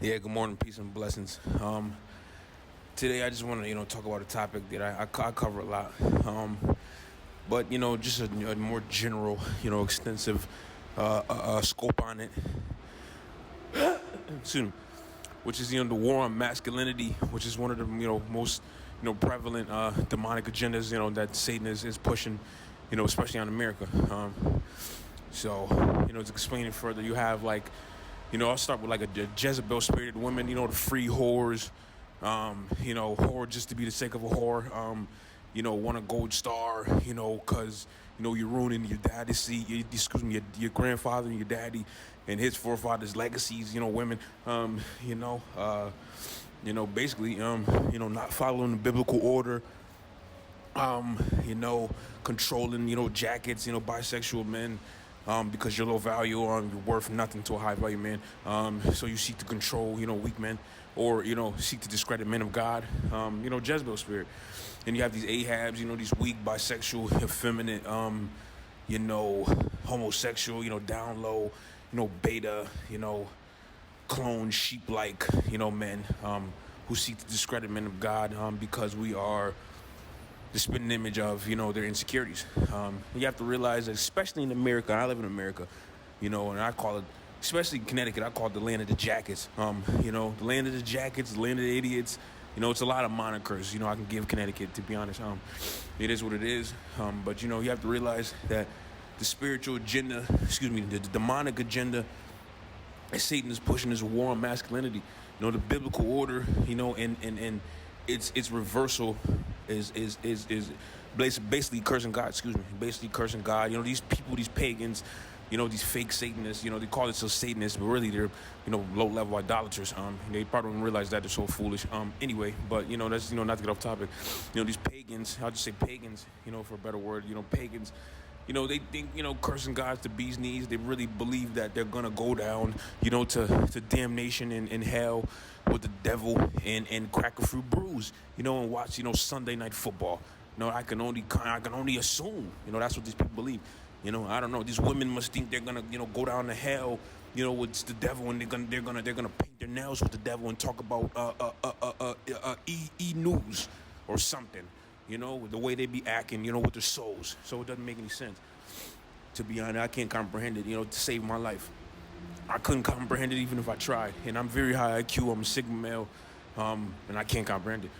Yeah, good morning, peace and blessings. Today I just want to talk about a topic that I cover a lot, but just a more general, extensive scope on it. Excuse me, which is the war on masculinity, which is one of the most prevalent demonic agendas that Satan is pushing, especially on America. So to explain it further, you have I'll start with like a Jezebel spirited women, the free whores, whore just to be the sake of a whore, want a gold star, cause, you're ruining your daddy's, your grandfather and your daddy and his forefathers' legacies, women, basically, not following the biblical order, controlling, jackets, bisexual men, because you're low value, you're worth nothing to a high value man. So you seek to control, weak men, or seek to discredit men of God. Jezebel spirit, and you have these Ahabs, these weak, bisexual, effeminate, homosexual, down low, beta, clone sheep-like, men, who seek to discredit men of God, because we are the spitting image of, their insecurities. You have to realize that, especially in America, I live in America, and I call it, especially in Connecticut, I call it the land of the jackets. The land of the jackets, the land of the idiots. It's a lot of monikers, I can give Connecticut, to be honest. It is what it is. But, you have to realize that the spiritual agenda, the demonic agenda that Satan is pushing is a war on masculinity. The biblical order, and its reversal is basically cursing God. Basically cursing God. These people, these pagans, these fake Satanists. They call it so Satanists, but really they're low-level idolaters. They probably don't realize that they're so foolish. Anyway, but that's not to get off topic. These pagans. I'll just say pagans. For a better word. Pagans. They think, cursing God's the bee's knees. They really believe that they're going to go down, to damnation and hell with the devil and crack a few brews, and watch, Sunday night football. I can only assume, that's what these people believe. I don't know. These women must think they're going to, go down to hell, with the devil, and they're gonna paint their nails with the devil and talk about news or something. The way they be acting, with their souls. So it doesn't make any sense. To be honest, I can't comprehend it, to save my life. I couldn't comprehend it even if I tried. And I'm very high IQ. I'm a Sigma male, and I can't comprehend it.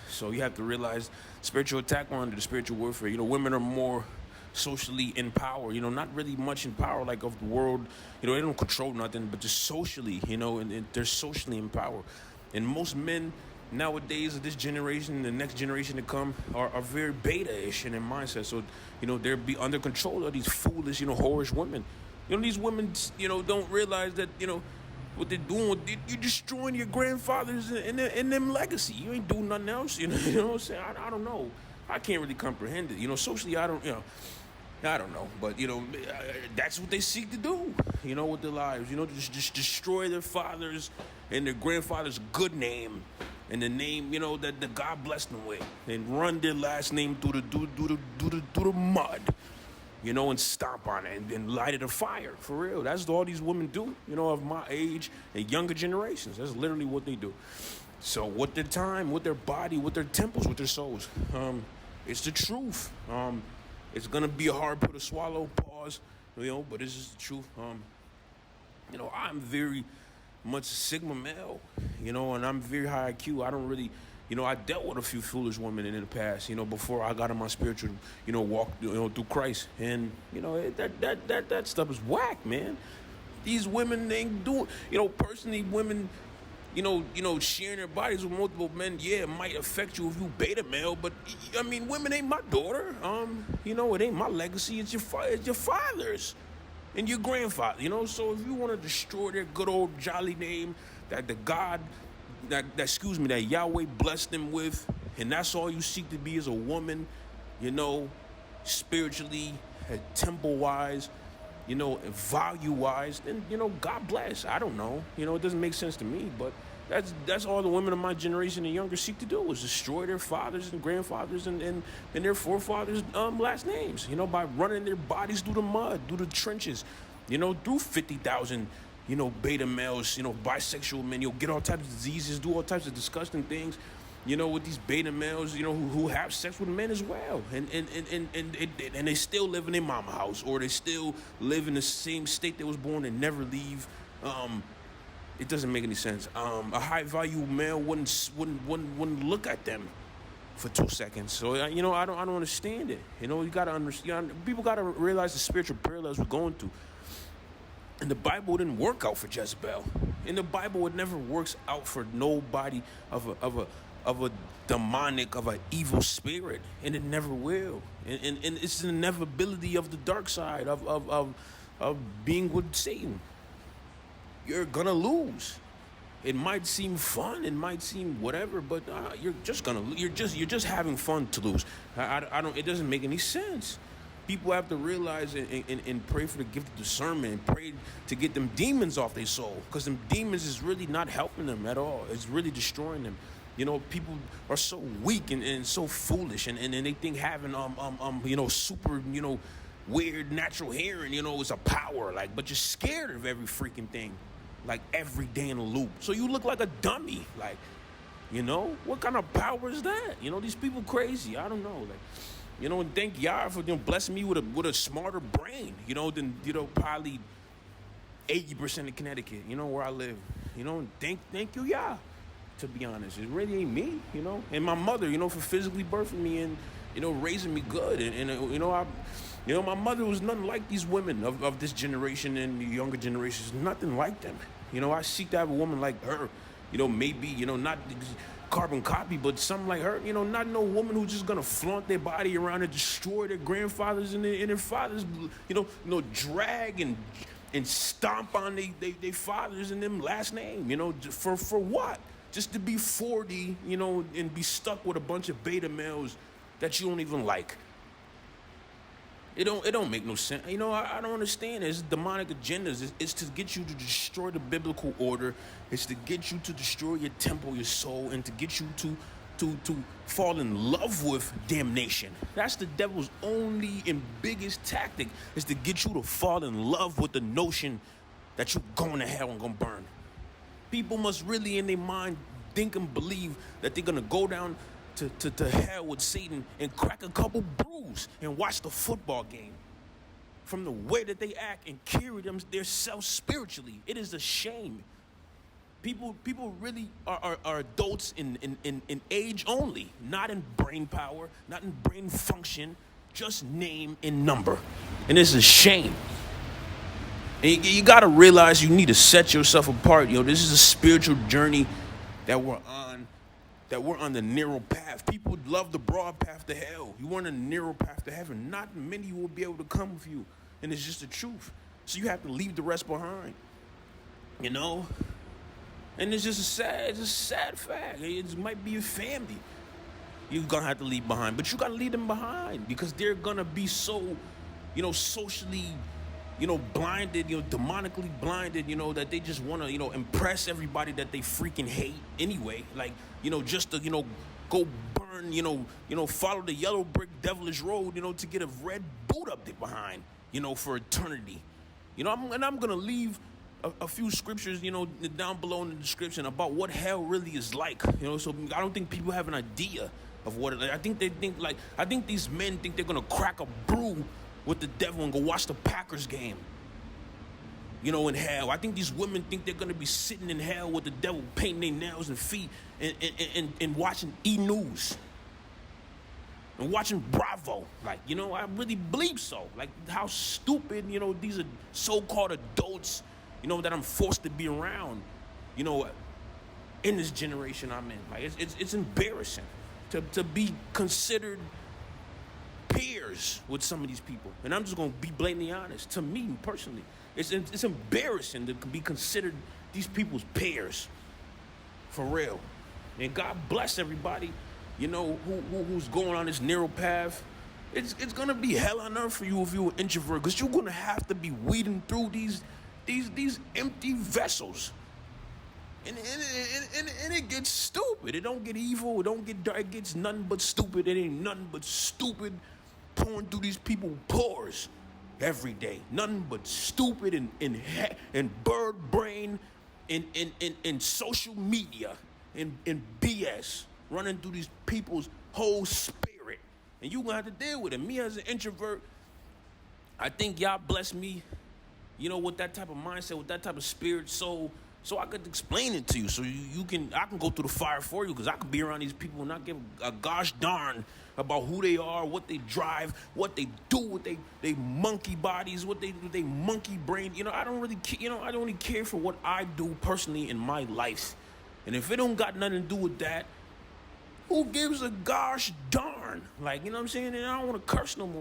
So you have to realize spiritual attack under the spiritual warfare. Women are more socially in power, not really much in power like of the world. They don't control nothing, but just socially, and they're socially in power. And most men nowadays of this generation, the next generation to come, are very beta-ish in their mindset. So, they're be under control of these foolish, whorish women. These women, don't realize that, what they're doing, you're destroying your grandfathers and them legacy. You ain't doing nothing else, what I'm saying? I don't know. I can't really comprehend it. Socially, I don't know. But, that's what they seek to do, with their lives. Just destroy their fathers and their grandfathers' good name. And the name, that God blessed them with, and run their last name through the mud, and stomp on it and light it a fire. For real, that's all these women do, of my age and younger generations. That's literally what they do. So, with their time, with their body, with their temples, with their souls, it's the truth. It's gonna be a hard pill to swallow. Pause, but this is the truth. I'm very much Sigma male, and I'm very high IQ. I don't really, I dealt with a few foolish women in the past, before I got in my spiritual, walk, through Christ. And, that stuff is whack, man. These women ain't doing, personally, women, sharing their bodies with multiple men, yeah, it might affect you if you beta male, but, women ain't my daughter. It ain't my legacy, it's your father's. And your grandfather, so if you want to destroy their good old jolly name that the God, that Yahweh blessed them with, and that's all you seek to be as a woman, spiritually, temple-wise, value-wise, then, God bless. I don't know. It doesn't make sense to me, but that's all the women of my generation and younger seek to do, is destroy their fathers and grandfathers and their forefathers' last names, by running their bodies through the mud, through the trenches, through 50,000 beta males, bisexual men, get all types of diseases, do all types of disgusting things, with these beta males, who have sex with men as well, and they still live in their mama house, or they still live in the same state they was born and never leave. It doesn't make any sense. A high value male wouldn't look at them for 2 seconds. So I don't understand it. You gotta understand. People gotta realize the spiritual parallels we're going through. And the Bible didn't work out for Jezebel. In the Bible, it never works out for nobody of a demonic, of an evil spirit, and it never will. And it's the inevitability of the dark side of being with Satan. You're gonna lose. It might seem fun, it might seem whatever, but you're just having fun to lose. I don't. It doesn't make any sense. People have to realize and pray for the gift of discernment, and pray to get them demons off their soul, because them demons is really not helping them at all. It's really destroying them. People are so weak and so foolish, and they think having super weird natural hearing is a power, but you're scared of every freaking thing, every day in a loop. So you look like a dummy, what kind of power is that? These people crazy. I don't know, and thank Yah for blessing me with a smarter brain, than probably 80% of Connecticut, where I live, thank you Yah. To be honest, it really ain't me, and my mother, for physically birthing me and raising me good, my mother was nothing like these women of this generation and the younger generations, nothing like them. I seek to have a woman like her, maybe, not carbon copy, but something like her, not no woman who's just gonna flaunt their body around and destroy their grandfathers and their fathers, drag and stomp on their fathers and them last name, for what? Just to be 40, and be stuck with a bunch of beta males that you don't even like. It don't make no sense. I don't understand. It's demonic agendas. It's to get you to destroy the biblical order. It's to get you to destroy your temple, your soul, and to get you to fall in love with damnation. That's the devil's only and biggest tactic, is to get you to fall in love with the notion that you're going to hell and going to burn. People must really in their mind think and believe that they're going to go down to hell with Satan and crack a couple brews and watch the football game. From the way that they act and carry themselves spiritually. It is a shame. People really are adults in age only, not in brain power, not in brain function, just name and number. And it's a shame. And you got to realize you need to set yourself apart. This is a spiritual journey that we're on the narrow path. People love the broad path to hell. You want a narrow path to heaven. Not many will be able to come with you. And it's just the truth. So you have to leave the rest behind. And it's just a sad fact. It might be your family you're going to have to leave behind. But you got to leave them behind, because they're going to be so, socially, blinded, demonically blinded, that they just want to, impress everybody that they freaking hate anyway. Just to, go burn, follow the yellow brick devilish road, to get a red boot up there behind, for eternity. I'm going to leave a few scriptures, down below in the description about what hell really is like, so I don't think people have an idea of what it is. I think these men think they're going to crack a brew with the devil and go watch the Packers game, in hell. I think these women think they're going to be sitting in hell with the devil, painting their nails and feet and watching E-News and watching Bravo. I really believe so. How stupid, these are so-called adults, that I'm forced to be around, in this generation I'm in. It's embarrassing to be considered peers with some of these people. And I'm just going to be blatantly honest. To me, personally, it's embarrassing to be considered these people's peers. For real. And God bless everybody, who's going on this narrow path. It's going to be hell on earth for you if you're an introvert, because you're going to have to be weeding through these empty vessels. And it gets stupid. It don't get evil. It don't get dark. It gets nothing but stupid. It ain't nothing but stupid pouring through these people's pores. every day. Nothing but stupid and bird brain and social media and BS running through these people's whole spirit. And you gonna have to deal with it. Me as an introvert, I think y'all bless me, with that type of mindset, with that type of spirit, so I could explain it to you. So I can go through the fire for you, because I could be around these people and not give a gosh darn about who they are, what they drive, what they do with they monkey bodies, what they do, they monkey brain. I don't really I don't really care for what I do personally in my life. And if it don't got nothing to do with that, who gives a gosh darn? Like, you know what I'm saying? And I don't want to curse no more.